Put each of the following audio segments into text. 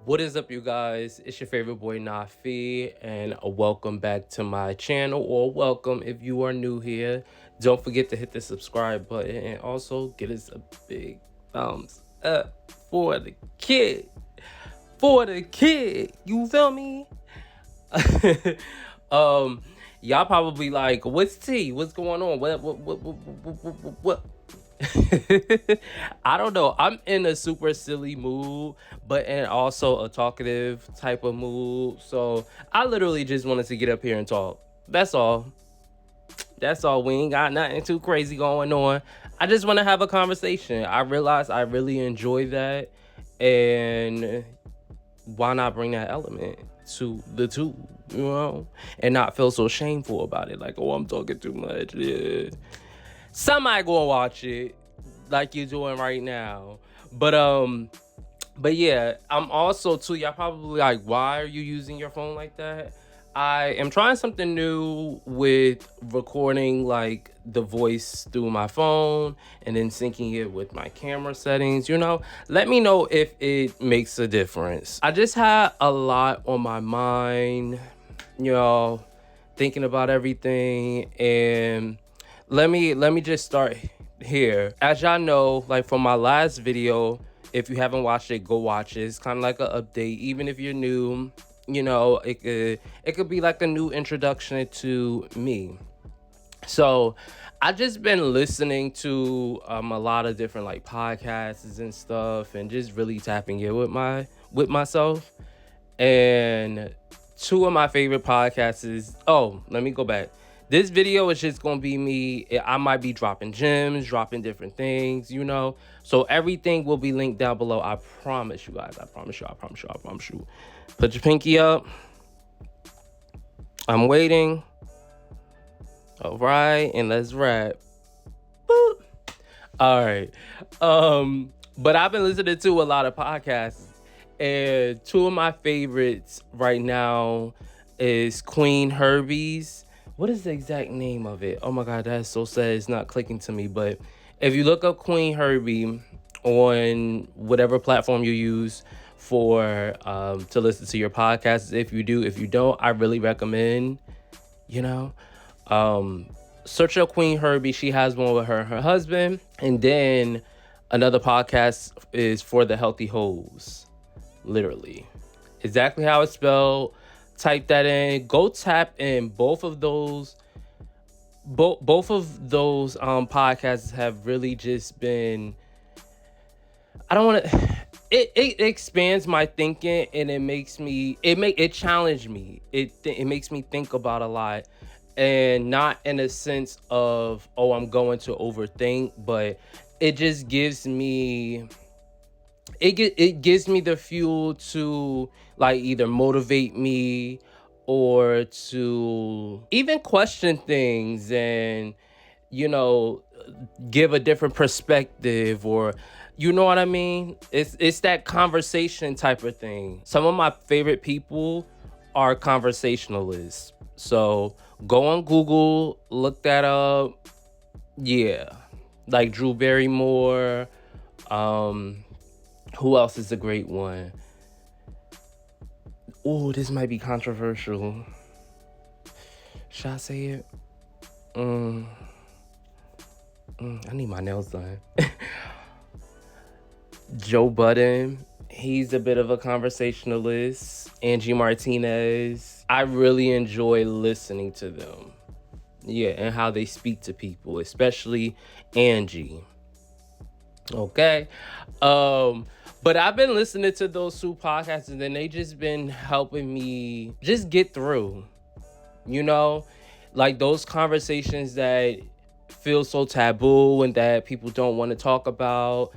What is up, you guys? It's your favorite boy Nafi, and welcome back to my channel, or welcome if you are new here. Don't forget to hit the subscribe button and also get us a big thumbs up for the kid. For the kid, you feel me? um, y'all probably like, what's tea? What's going on? What? I don't know. I'm in a super silly mood, but in also a talkative type of mood. So I literally just wanted to get up here and talk. That's all. That's all. We ain't got nothing too crazy going on. I just want to have a conversation. I realize I really enjoy that. And why not bring that element to the two, and not feel so shameful about it? Like, oh, I'm talking too much. Yeah. Somebody go and watch it like you're doing right now. But yeah, I'm also too, y'all probably like, why are you using your phone like that? I am trying something new with recording like the voice through my phone and then syncing it with my camera settings. Let me know if it makes a difference. I just had a lot on my mind, you know, thinking about everything. And let me just start here. As y'all know, like from my last video, if you haven't watched it, go watch it. It's kind of like an update. Even if you're new, it could be like a new introduction to me. So I just been listening to a lot of different like podcasts and stuff, and just really tapping in with myself. And two of my favorite podcasts is, oh, let me go back. This video is just gonna be me. I might be dropping gems, dropping different things. So everything will be linked down below. I promise you guys. I promise you. I promise you. I promise you. Put your pinky up. I'm waiting. All right, and let's wrap. Boop. All right. But I've been listening to a lot of podcasts, and two of my favorites right now is Queen Herbie's. What is the exact name of it? Oh my god, that's so sad. It's not clicking to me. But if you look up Queen Herbie on whatever platform you use for to listen to your podcasts, if you do, if you don't, I really recommend. You know, um, search up Queen Herbie. She has one with her husband, and then another podcast is For the Healthy Hoes. Literally, exactly how it's spelled. Type that in. Go tap in both of those. Both of those podcasts have really just been. I don't want to. It expands my thinking, and it challenged me. It makes me think about a lot, and not in a sense of, oh, I'm going to overthink, but it just gives me it gives me the fuel to like either motivate me or to even question things, and you know give a different perspective, or you know what I mean. It's that conversation type of thing. Some of my favorite people are conversationalists, so go on Google, look that up. Yeah, like Drew Barrymore. um who else is a great one? Oh, this might be controversial. Should I say it? Mm, I need my nails done. Joe Budden, he's a bit of a conversationalist. Angie Martinez, I really enjoy listening to them. Yeah, and how they speak to people, especially Angie. Okay. Um, but I've been listening to those two podcasts, and then they just been helping me just get through, you know, like those conversations that feel so taboo and that people don't want to talk about.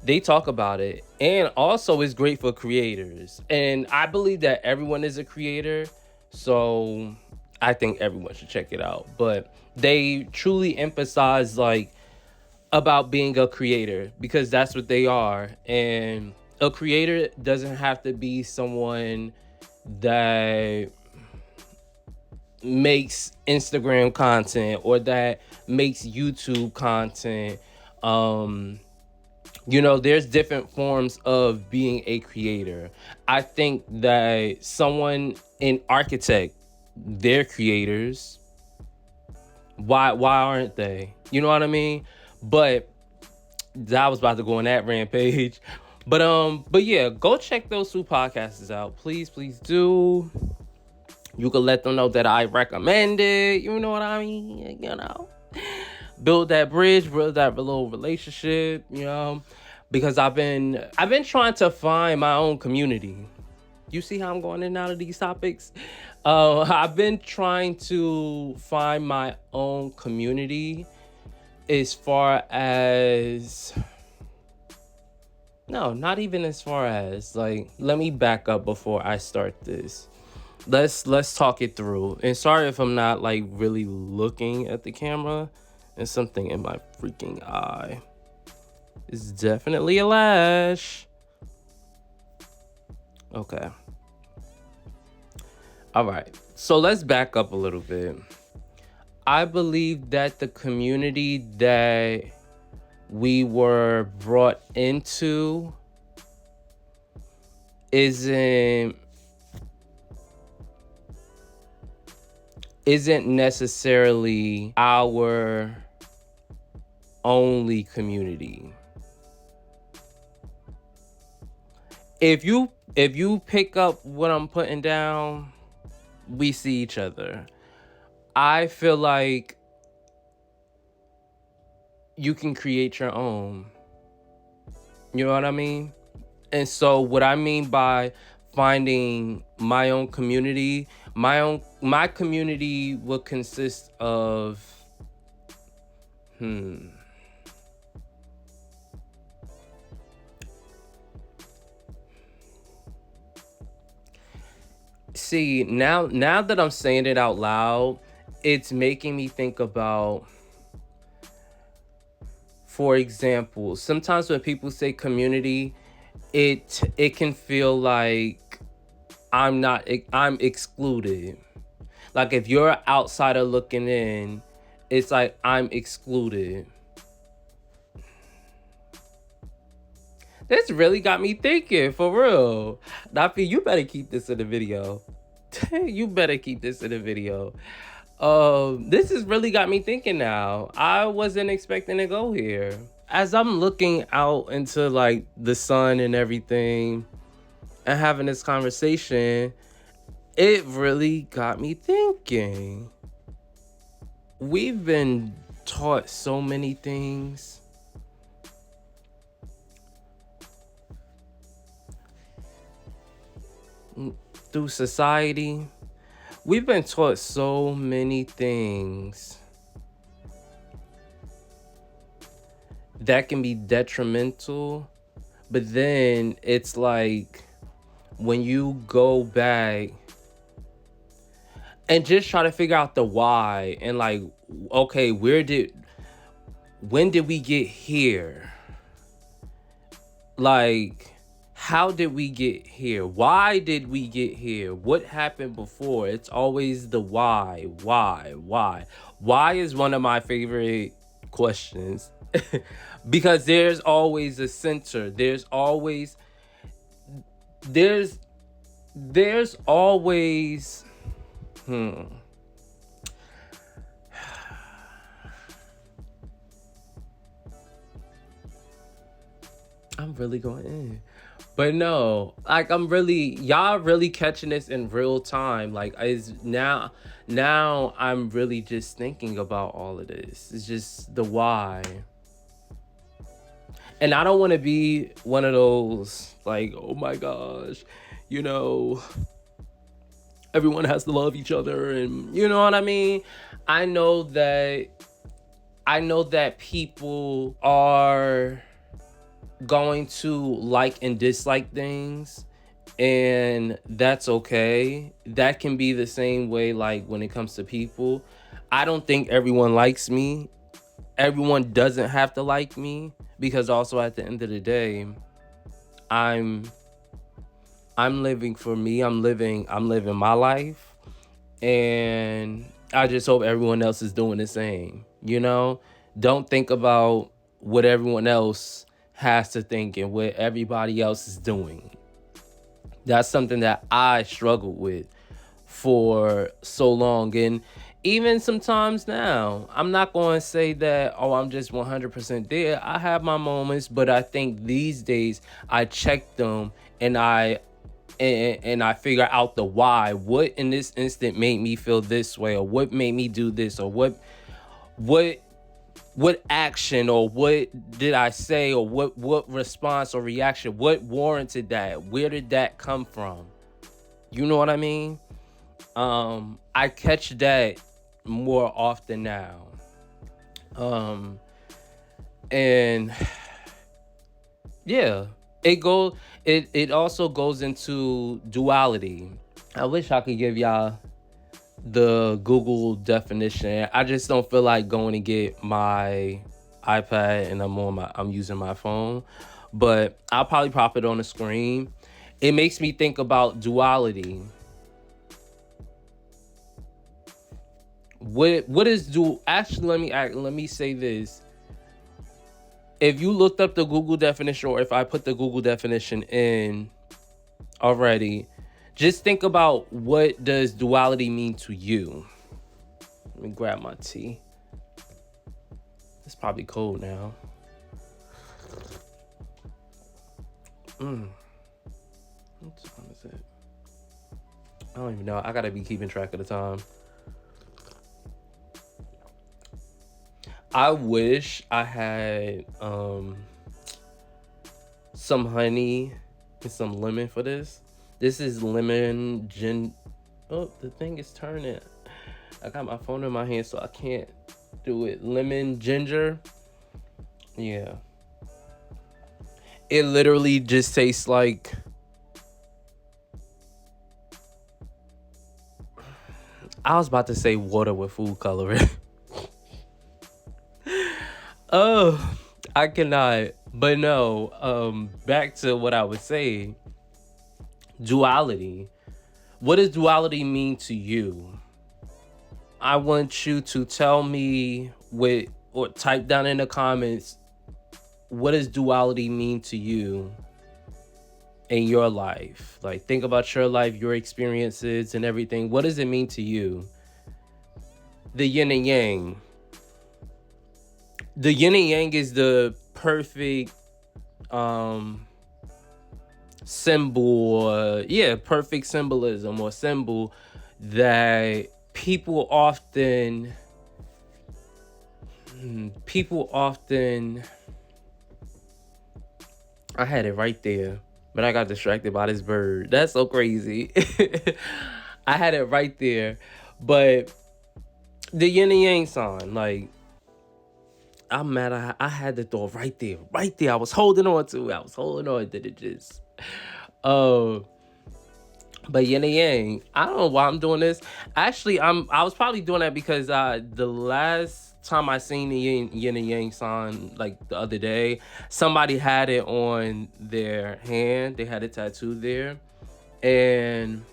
They talk about it. And also it's great for creators. And I believe that everyone is a creator. So I think everyone should check it out. But they truly emphasize like about being a creator, because that's what they are. And a creator doesn't have to be someone that makes Instagram content or that makes YouTube content, um There's different forms of being a creator. I think that someone, an architect, they're creators. Why aren't they? You know what I mean? But I was about to go on that rampage. But yeah, go check those two podcasts out. Please, please do. You can let them know that I recommend it. You know what I mean? Build that bridge, build that little relationship, because I've been trying to find my own community. You see how I'm going in and out of these topics? I've been trying to find my own community as far as, no, not even as far as, like, let me back up before I start this. Let's talk it through. And sorry if I'm not like really looking at the camera. There's something in my freaking eye. It's definitely a lash. Okay. All right. So let's back up a little bit. I believe that the community that we were brought into isn't necessarily our only community. If you pick up what I'm putting down, we see each other. I feel like you can create your own. You know what I mean? And so what I mean by finding my own community, my community would consist of See, now that I'm saying it out loud, it's making me think about, for example, sometimes when people say community, it can feel like I'm excluded. Like if you're an outsider looking in, it's like I'm excluded. This really got me thinking, for real. Nafi, you better keep this in the video. You better keep this in the video. This has really got me thinking now. I wasn't expecting to go here. As I'm looking out into like the sun and everything and having this conversation, it really got me thinking. We've been taught so many things. Through society, we've been taught so many things that can be detrimental, but then it's like when you go back and just try to figure out the why and like, okay, when did we get here? Like, how did we get here? Why did we get here? What happened before? It's always the why. Why is one of my favorite questions. Because there's always a center. There's always I'm really going in. But no, like y'all really catching this in real time. Like is now I'm really just thinking about all of this. It's just the why. And I don't want to be one of those like, oh my gosh, everyone has to love each other, and you know what I mean? I know that people are going to like and dislike things, and that's okay. That can be the same way like when it comes to people. I don't think everyone likes me. Everyone doesn't have to like me, because also at the end of the day, I'm living for me. I'm living my life, and I just hope everyone else is doing the same. Don't think about what everyone else has to think and what everybody else is doing. That's something that I struggled with for so long. And even sometimes now, I'm not going to say that, oh, I'm just 100% there. I have my moments, but I think these days I check them and I figure out the why. What in this instant made me feel this way, or what made me do this, or what what action or what did I say, or what response or reaction, what warranted that? Where did that come from? You know what I mean? I catch that more often now. Um and yeah, it also goes into duality. I wish I could give y'all the Google definition. I just don't feel like going to get my iPad and I'm using my phone, but I'll probably pop it on the screen. It makes me think about duality. What is do actually let me say this. If you looked up the Google definition, or if I put the Google definition in already, just think about, what does duality mean to you? Let me grab my tea. It's probably cold now. What time is it? I don't even know. I gotta be keeping track of the time. I wish I had some honey and some lemon for this. This is lemon gin. Oh, the thing is turning. I got my phone in my hand, so I can't do it. Lemon ginger. Yeah. It literally just tastes like, I was about to say water with food coloring. Oh, I cannot. But no, back to what I was saying. Duality. What does duality mean to you? I want you to tell me or type down in the comments, what does duality mean to you in your life? Like, think about your life, your experiences and everything. What does it mean to you? The yin and yang. The yin and yang is the perfect symbol, perfect symbolism or symbol that people often I had it right there, but I got distracted by this bird. That's so crazy. I had it right there, but the yin and yang sign, like, I'm mad. I had the door right there, right there. I was holding on to it. I was holding on to it. Just, oh, but yin and yang. I don't know why I'm doing this. Actually, I was probably doing that because the last time I seen the yin and yang sign, like the other day, somebody had it on their hand. They had a tattoo there, and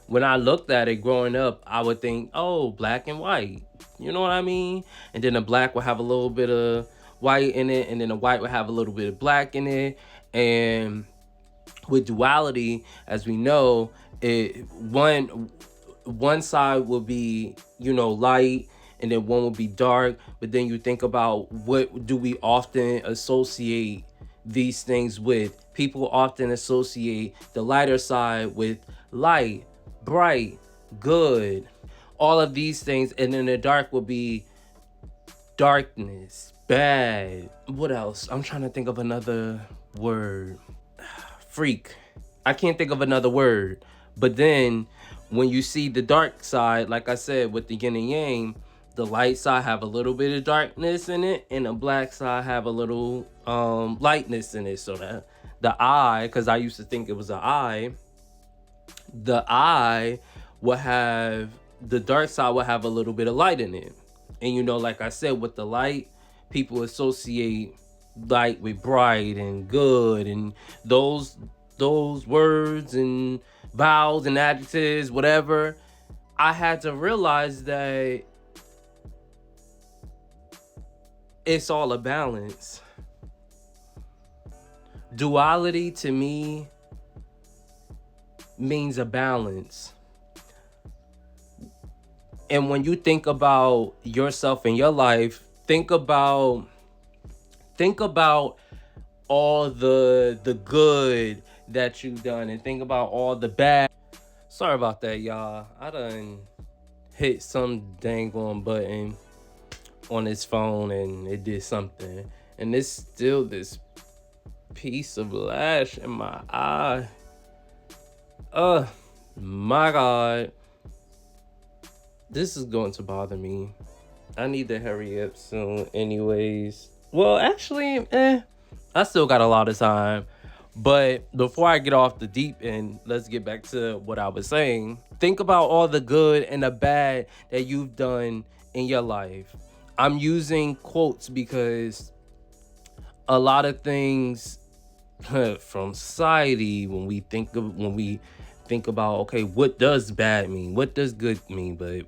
when I looked at it growing up, I would think, oh, black and white. You know what I mean? And then the black would have a little bit of white in it, and then the white would have a little bit of black in it. And with duality, as we know, one side will be, light, and then one will be dark. But then you think about, what do we often associate these things with? People often associate the lighter side with light, bright, good, all of these things, and then the dark will be darkness, bad. What else? I'm trying to think of another word. Freak. I can't think of another word. But then when you see the dark side, like I said, with the yin and yang, the light side have a little bit of darkness in it, and the black side have a little lightness in it. So that the eye, because I used to think it was an eye, the eye will have, the dark side will have a little bit of light in it. And like I said, with the light, people associate light with bright and good, and those words and vowels and adjectives, whatever. I had to realize that it's all a balance. Duality to me means a balance. And when you think about yourself in your life, think about all the good that you've done, and think about all the bad. Sorry about that, y'all. I done hit some dang on button on his phone and it did something. And it's still this piece of lash in my eye. Uh my god. This is going to bother me. I need to hurry up soon anyways. Well, actually, I still got a lot of time. But before I get off the deep end, let's get back to what I was saying. Think about all the good and the bad that you've done in your life. I'm using quotes because a lot of things from society, when we think about, okay, what does bad mean, what does good mean, but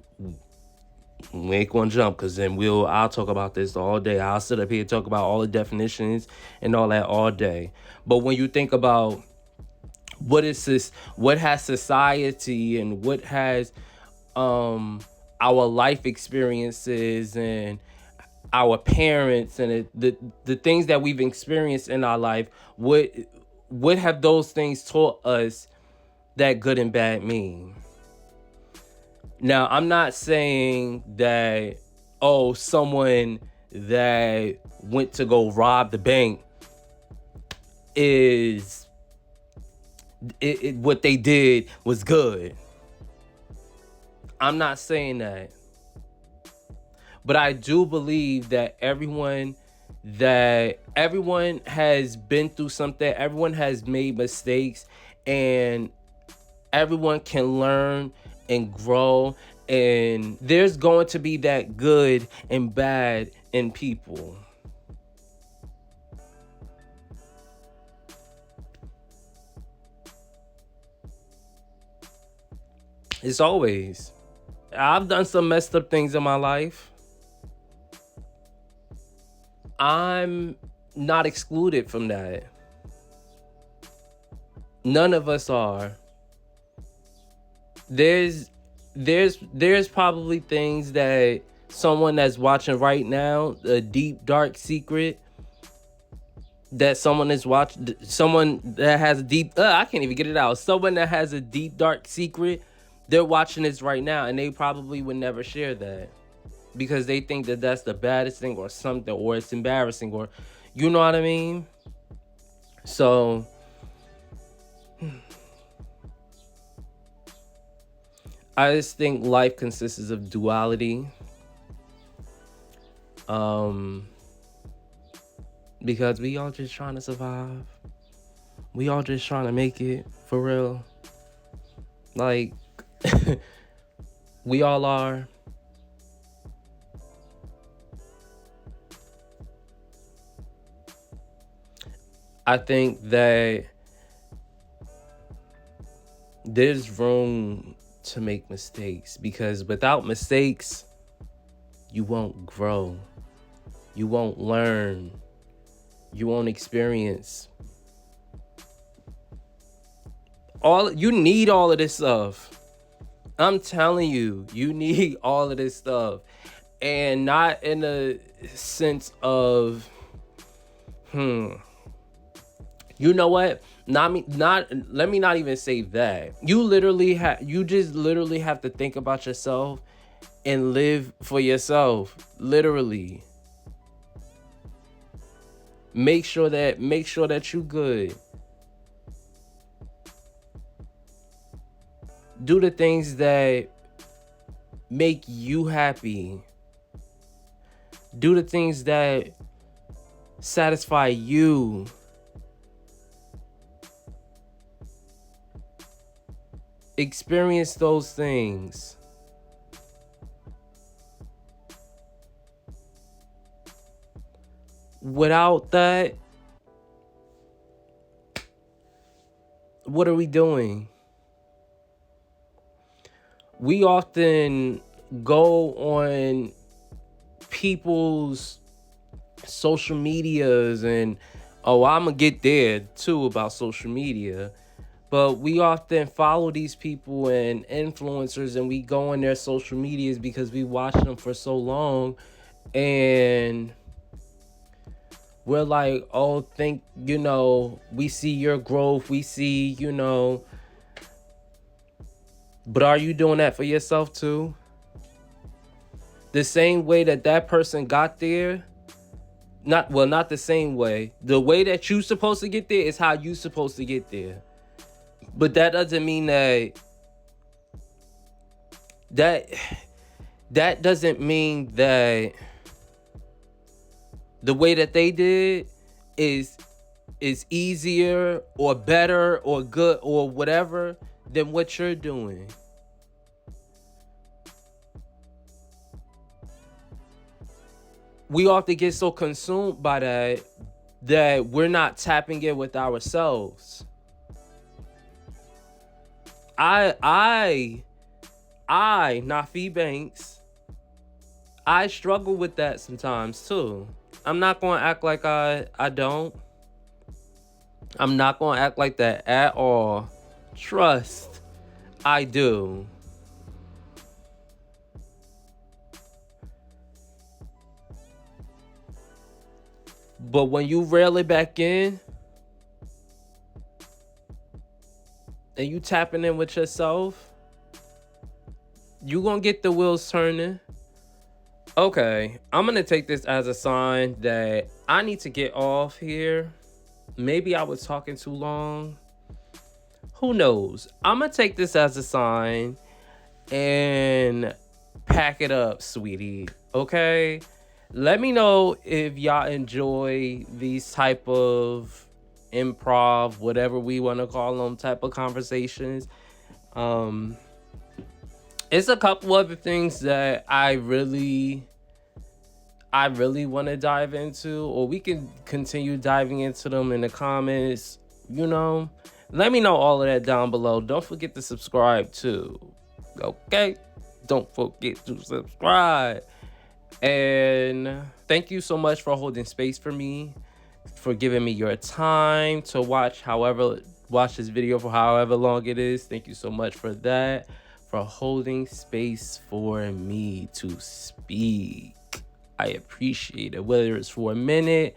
we ain't gonna jump, because then I'll talk about this all day. I'll sit up here and talk about all the definitions and all that all day. But when you think about what has society and what has um our life experiences and our parents and the things that we've experienced in our life, what have those things taught us that good and bad mean? Now, I'm not saying that, oh, someone that went to go rob the bank is what they did was good. I'm not saying that. But I do believe that everyone has been through something, everyone has made mistakes, and everyone can learn and grow, and there's going to be that good and bad in people. It's always. I've done some messed up things in my life. I'm not excluded from that. None of us are. There's probably things that someone that's watching right now, a deep dark secret that someone that has a deep I can't even get it out. Someone that has a deep dark secret, they're watching this right now and they probably would never share that because they think that that's the baddest thing or something, or it's embarrassing, or you know what I mean? So I just think life consists of duality. Um, because we all just trying to survive. We all just trying to make it for real. Like we all are. I think that there's room to make mistakes, because without mistakes, you won't grow. You won't learn. You won't experience. You need all of this stuff. I'm telling you, you need all of this stuff. And not in a sense of you know what? Not let me not even say that. You just literally have to think about yourself and live for yourself. Literally. Make sure that you good. Do the things that make you happy. Do the things that satisfy you. Experience those things. Without that, what are we doing? We often go on people's social medias and Oh, I'm gonna get there too about social media. But we often follow these people and influencers, and we go on their social medias because we watch them for so long, and we're like, oh, we see your growth, we see, but are you doing that for yourself too? The same way that person got there, not the same way. The way that you supposed to get there is how you supposed to get there. But that doesn't mean that that doesn't mean that the way that they did is easier or better or good or whatever than what you're doing. We often get so consumed by that we're not tapping in with ourselves. I Nafi Banks, I struggle with that sometimes too. I'm not gonna act like I don't. I'm not gonna act like that at all. Trust, I do. But when you reel it back in and you tapping in with yourself, you gonna get the wheels turning. Okay, I'm gonna take this as a sign that I need to get off here. Maybe I was talking too long. Who knows? I'm gonna take this as a sign and pack it up, sweetie. Okay? Let me know if y'all enjoy these type of improv, whatever we want to call them, type of conversations. It's a couple other things that I really want to dive into, or we can continue diving into them in the comments. Let me know all of that down below. Don't forget to subscribe too. Okay? Don't forget to subscribe. And thank you so much for holding space for me, for giving me your time to watch this video for however long it is. Thank you so much for that, for holding space for me to speak. I appreciate it, whether it's for a minute,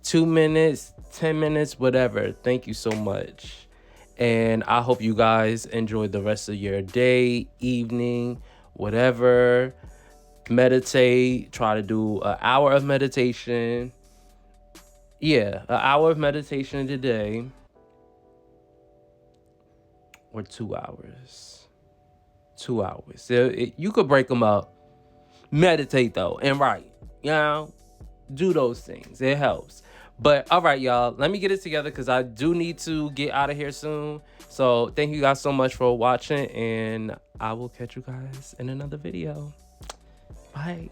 2 minutes, 10 minutes, whatever. Thank you so much. And I hope you guys enjoy the rest of your day, evening, whatever. Meditate. Try to do an hour of meditation. Yeah, an hour of meditation today. Or 2 hours. 2 hours. You could break them up. Meditate though and write. Do those things. It helps. But all right, y'all, let me get it together because I do need to get out of here soon. So thank you guys so much for watching, and I will catch you guys in another video. Bye.